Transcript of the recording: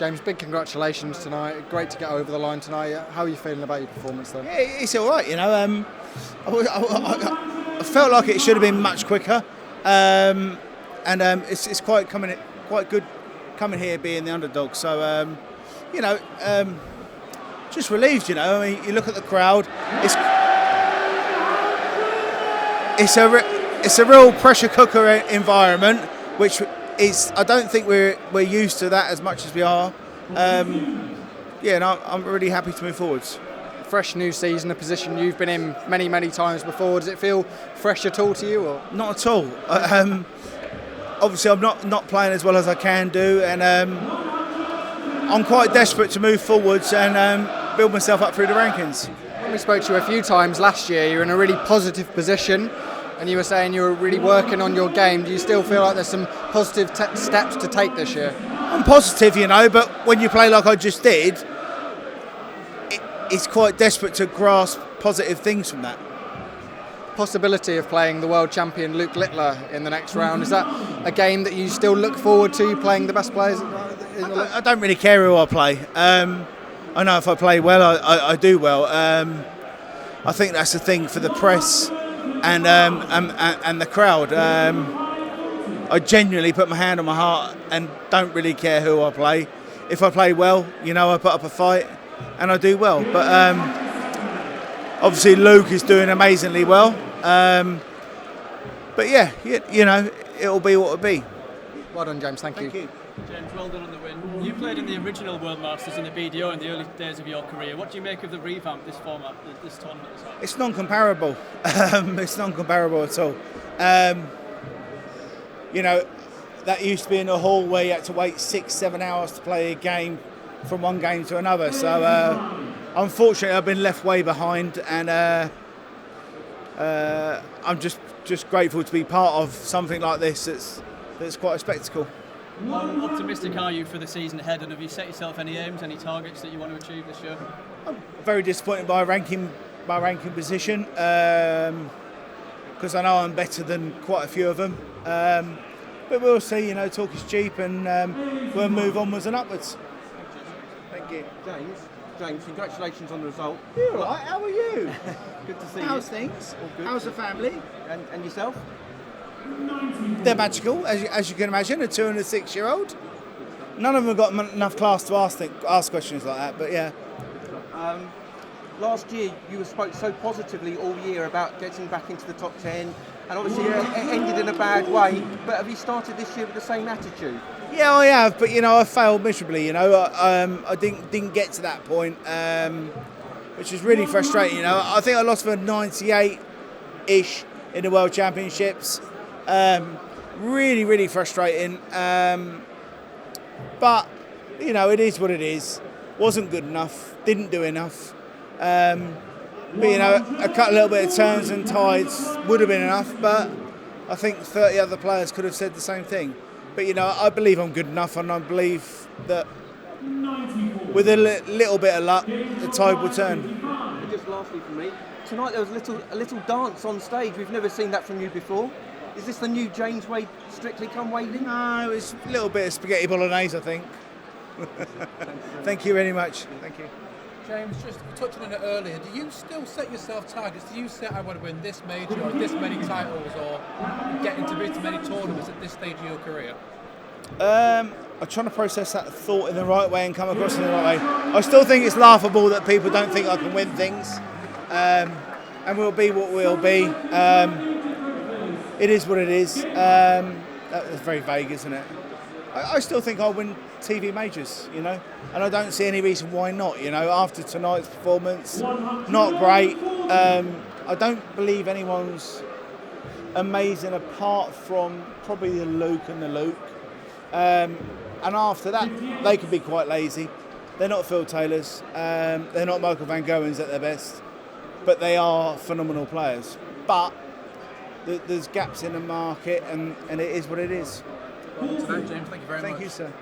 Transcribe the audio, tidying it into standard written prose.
James, big congratulations tonight. Great to get over the line tonight. How are you feeling about your performance then? Yeah, it's all right, you know. I felt like it should have been much quicker, and it's quite good coming here being the underdog. So, you know, just relieved. You know, I mean, you look at the crowd. It's a real pressure cooker environment, which is, I don't think we're used to that as much as we are. Yeah, and I'm really happy to move forwards. Fresh new season, a position you've been in many times before. Does it feel fresh at all to you? Or? Not at all. Obviously, I'm not playing as well as I can do, and I'm quite desperate to move forwards and build myself up through the rankings. When we spoke to you a few times last year, you were in a really positive position, and you were saying you were really working on your game. Do you still feel like there's some positive steps to take this year? I'm positive, you know, but when you play like I just did, it's quite desperate to grasp positive things from that. Possibility of playing the world champion Luke Littler in the next round, is that a game that you still look forward to, playing the best players? I don't really care who I play. I know if I play well, I do well. I think that's the thing for the press and the crowd. I genuinely put my hand on my heart and don't really care who I play. If I play well, you know, I put up a fight and I do well. But obviously Luke is doing amazingly well. But yeah, you know, it'll be what it'll be. Well done, James. Thank you. James, well done on the win. You played in the original World Masters in the BDO in the early days of your career. What do you make of the revamp, this format, this tournament as well? It's non-comparable. It's non-comparable at all. You know, that used to be in a hall where you had to wait 6-7 hours to play a game from one game to another. So unfortunately, I've been left way behind, and I'm just grateful to be part of something like this. That's quite a spectacle. How optimistic are you for the season ahead, and have you set yourself any aims, any targets that you want to achieve this year? I'm very disappointed by my ranking position, because I know I'm better than quite a few of them. But we'll see. You know, talk is cheap, and we'll move onwards and upwards. Thank you, James, congratulations on the result. You're all right. How are you? Good to see you. How's things? All good. How's the family? And yourself? They're magical, as you can imagine. A 2 and a 6-year-old. None of them have got enough class to ask questions like that. But yeah. Last year you spoke so positively all year about getting back into the top 10, and obviously it ended in a bad way. But have you started this year with the same attitude? Yeah, I have, but you know, I failed miserably. You know, I didn't get to that point, which is really frustrating. You know, I think I lost for 98-ish in the World Championships. Really frustrating. But you know, it is what it is. Wasn't good enough. Didn't do enough. But you know, a little bit of turns and tides would have been enough. But I think 30 other players could have said the same thing. But you know, I believe I'm good enough, and I believe that with a little bit of luck, the tide will turn. And just lastly from me, tonight there was a little dance on stage. We've never seen that from you before. Is this the new James Wade Strictly Come Wading? No, it's a little bit of spaghetti bolognese, I think. Thank you very much. Thank you. James, just touching on it earlier, do you still set yourself targets? Do you say, I want to win this major or this many titles or get into this many tournaments at this stage of your career? I'm trying to process that thought in the right way and come across in the right way. I still think it's laughable that people don't think I can win things. And we'll be what we'll be. It is what it is. That's very vague, isn't it? I still think I'll win TV majors, you know, and I don't see any reason why not. You know, after tonight's performance, not great. I don't believe anyone's amazing apart from probably the Luke. And after that, they can be quite lazy. They're not Phil Taylors. They're not Michael Van Goghens at their best, but they are phenomenal players. But there's gaps in the market, and it is what it is. Well, James, thank you very much. Thank you, sir.